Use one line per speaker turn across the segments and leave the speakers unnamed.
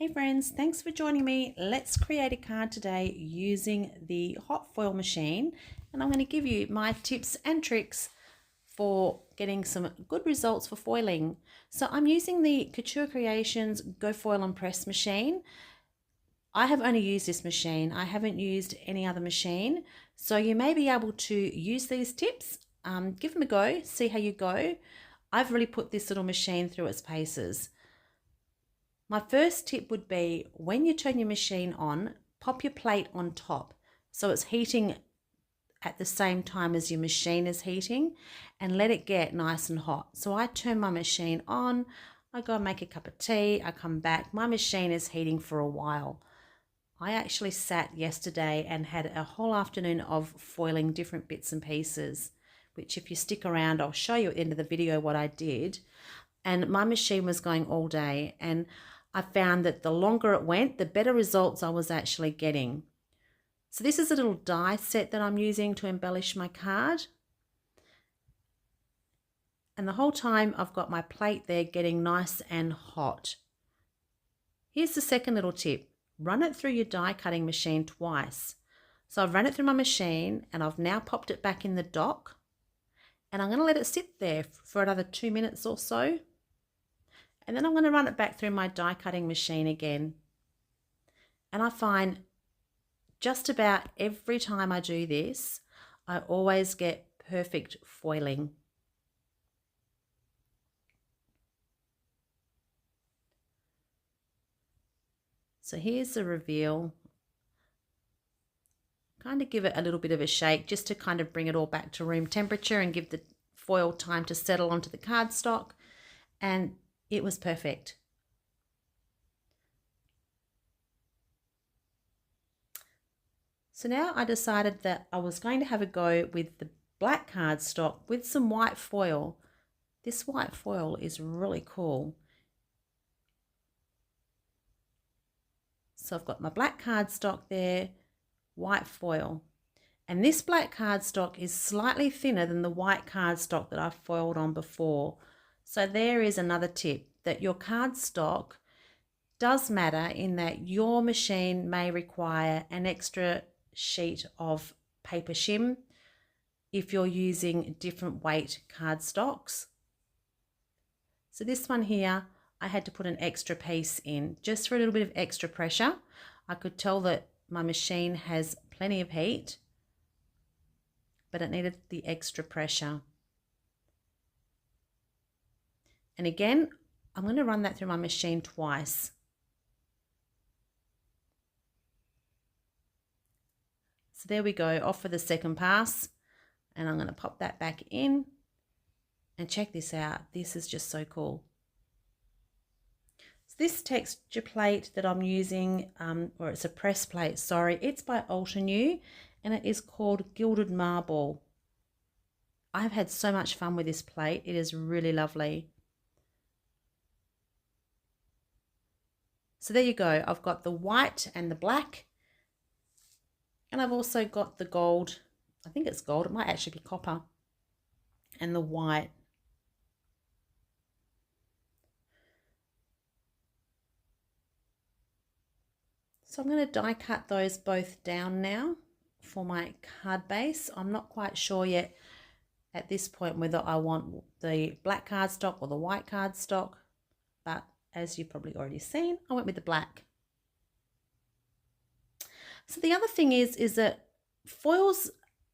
Hey friends, thanks for joining me. Let's create a card today using the hot foil machine, and I'm going to give you my tips and tricks for getting some good results for foiling. So I'm using the Couture Creations Go Foil and Press machine. I have only used this machine. I haven't used any other machine. So you may be able to use these tips, give them a go, see how you go. I've really put this little machine through its paces. My first tip would be when you turn your machine on, pop your plate on top so it's heating at the same time as your machine is heating, and let it get nice and hot. So I turn my machine on, I go and make a cup of tea, I come back, my machine is heating for a while. I actually sat yesterday and had a whole afternoon of foiling different bits and pieces, which if you stick around, I'll show you at the end of the video what I did. And my machine was going all day, and I found that the longer it went, the better results I was actually getting. So this is a little die set that I'm using to embellish my card. And the whole time I've got my plate there getting nice and hot. Here's the second little tip. Run it through your die cutting machine twice. So I've run it through my machine and I've now popped it back in the dock. And I'm going to let it sit there for another 2 minutes or so. And then I'm going to run it back through my die cutting machine again. And I find just about every time I do this, I always get perfect foiling. So here's the reveal. Kind of give it a little bit of a shake just to kind of bring it all back to room temperature and give the foil time to settle onto the cardstock. And it was perfect. So now I decided that I was going to have a go with the black cardstock with some white foil. This white foil is really cool. So I've got my black cardstock there, white foil. And this black cardstock is slightly thinner than the white cardstock that I've foiled on before. So there is another tip, that your cardstock does matter in that your machine may require an extra sheet of paper shim if you're using different weight cardstocks. So this one here, I had to put an extra piece in just for a little bit of extra pressure. I could tell that my machine has plenty of heat, but it needed the extra pressure. And again, I'm going to run that through my machine twice. So there we go, off for the second pass. And I'm going to pop that back in. And check this out. This is just so cool. So this texture plate that I'm using, or it's a press plate, sorry, it's by Altenew, and it is called Gilded Marble. I've had so much fun with this plate. It is really lovely. So there you go. I've got the white and the black. And I've also got the gold. I think it's gold. It might actually be copper. And the white. So I'm going to die cut those both down now for my card base. I'm not quite sure yet at this point whether I want the black cardstock or the white cardstock. But as you've probably already seen, I went with the black. So the other thing is that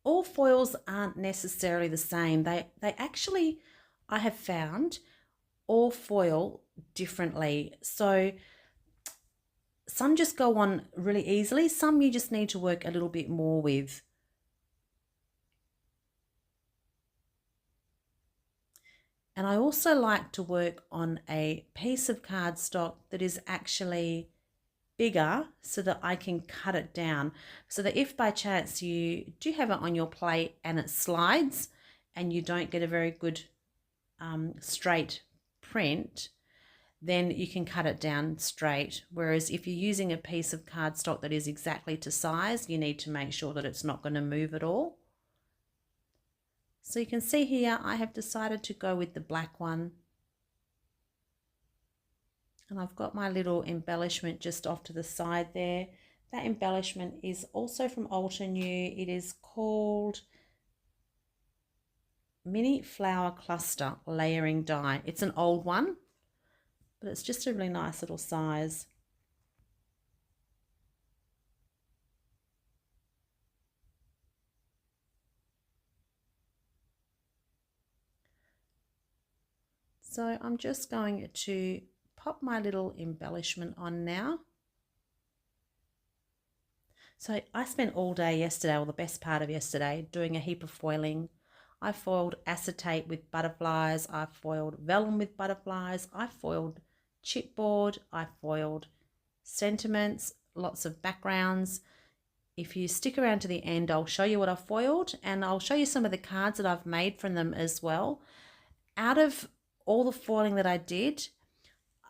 all foils aren't necessarily the same. They actually, I have found, all foil differently. So some just go on really easily. Some you just need to work a little bit more with. And I also like to work on a piece of cardstock that is actually bigger so that I can cut it down, so that if by chance you do have it on your plate and it slides and you don't get a very good straight print, then you can cut it down straight. Whereas if you're using a piece of cardstock that is exactly to size, you need to make sure that it's not going to move at all. So you can see here I have decided to go with the black one. And I've got my little embellishment just off to the side there. That embellishment is also from Alter New. It is called Mini Flower Cluster Layering Die. It's an old one, but it's just a really nice little size. So I'm just going to pop my little embellishment on now. So I spent all day yesterday, or the best part of yesterday, doing a heap of foiling. I foiled acetate with butterflies, I foiled vellum with butterflies, I foiled chipboard, I foiled sentiments, lots of backgrounds. If you stick around to the end, I'll show you what I've foiled, and I'll show you some of the cards that I've made from them as well. Out of all the foiling that I did,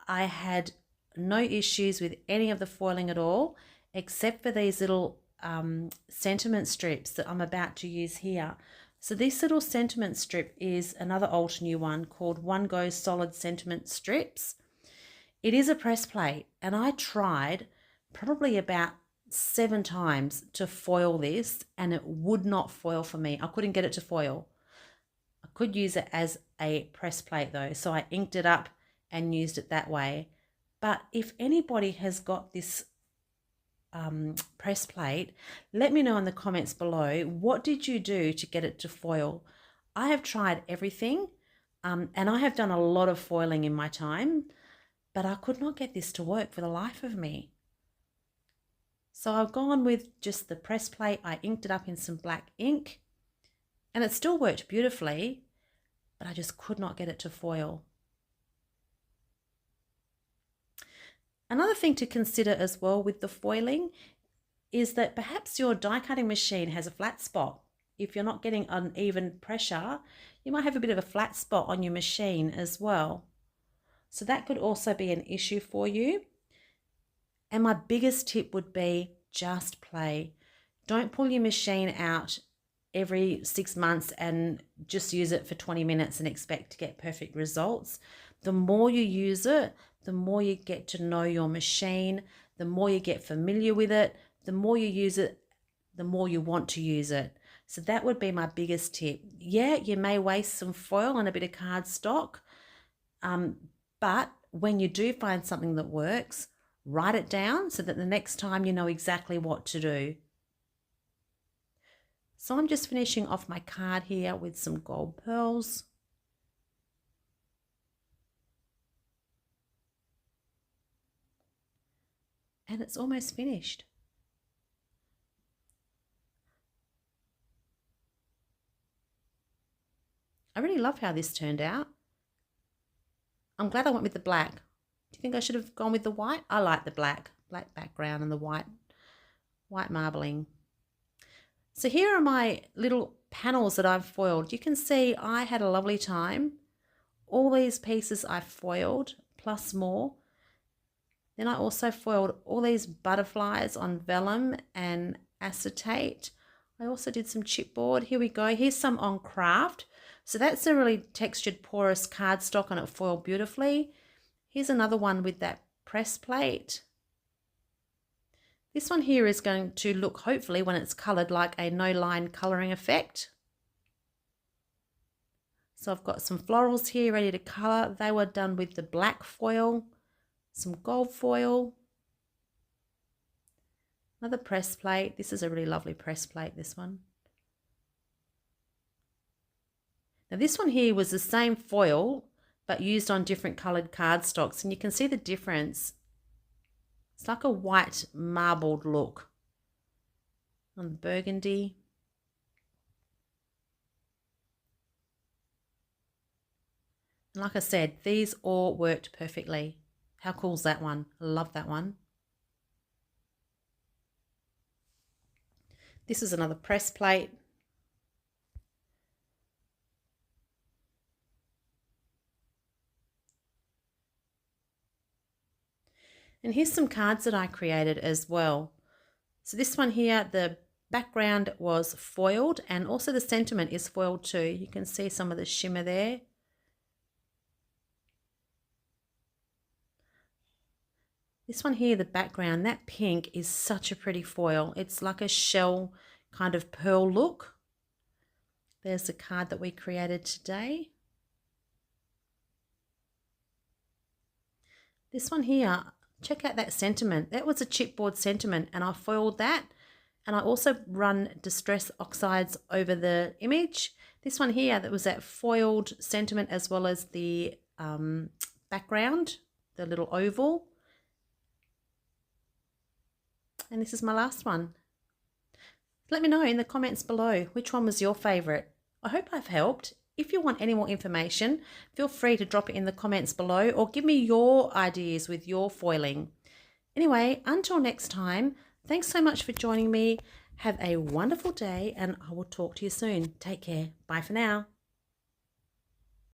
I had no issues with any of the foiling at all, except for these little sentiment strips that I'm about to use here. So this little sentiment strip is another Alter New one called One Go Solid Sentiment Strips. It is a press plate, and I tried probably about 7 times to foil this, and it would not foil for me. I couldn't get it to foil. I could use it as a press plate though, so I inked it up and used it that way. But if anybody has got this press plate, let me know in the comments below, what did you do to get it to foil? I have tried everything, and I have done a lot of foiling in my time, but I could not get this to work for the life of me. So I've gone with just the press plate. I inked it up in some black ink, and it still worked beautifully, but I just could not get it to foil. Another thing to consider as well with the foiling is that perhaps your die cutting machine has a flat spot. If you're not getting uneven pressure, you might have a bit of a flat spot on your machine as well. So that could also be an issue for you. And my biggest tip would be just play. Don't pull your machine out every 6 months and just use it for 20 minutes and expect to get perfect results. The more you use it, the more you get to know your machine, the more you get familiar with it, the more you use it, the more you want to use it. So that would be my biggest tip. Yeah, you may waste some foil and a bit of cardstock, but when you do find something that works, write it down so that the next time you know exactly what to do. So I'm just finishing off my card here with some gold pearls. And it's almost finished. I really love how this turned out. I'm glad I went with the black. Do you think I should have gone with the white? I like the black background and the white marbling. So here are my little panels that I've foiled. You can see I had a lovely time. All these pieces I foiled, plus more. Then I also foiled all these butterflies on vellum and acetate. I also did some chipboard. Here we go. Here's some on craft. So that's a really textured porous cardstock and it foiled beautifully. Here's another one with that press plate. This one here is going to look, hopefully, when it's coloured, like a no-line colouring effect. So I've got some florals here ready to colour. They were done with the black foil, some gold foil, another press plate. This is a really lovely press plate, this one. Now this one here was the same foil, but used on different coloured cardstocks, and you can see the difference. It's like a white marbled look on the burgundy. And like I said, these all worked perfectly. How cool is that one? I love that one. This is another press plate. And here's some cards that I created as well. So this one here, the background was foiled and also the sentiment is foiled too. You can see some of the shimmer there. This one here, the background, that pink is such a pretty foil. It's like a shell kind of pearl look. There's the card that we created today. This one here, check out that sentiment. That was a chipboard sentiment, and I foiled that. And I also run Distress Oxides over the image. This one here, that was that foiled sentiment as well as the background, the little oval. And this is my last one. Let me know in the comments below which one was your favourite. I hope I've helped. If you want any more information, feel free to drop it in the comments below or give me your ideas with your foiling. Anyway, until next time, thanks so much for joining me. Have a wonderful day and I will talk to you soon. Take care. Bye for now.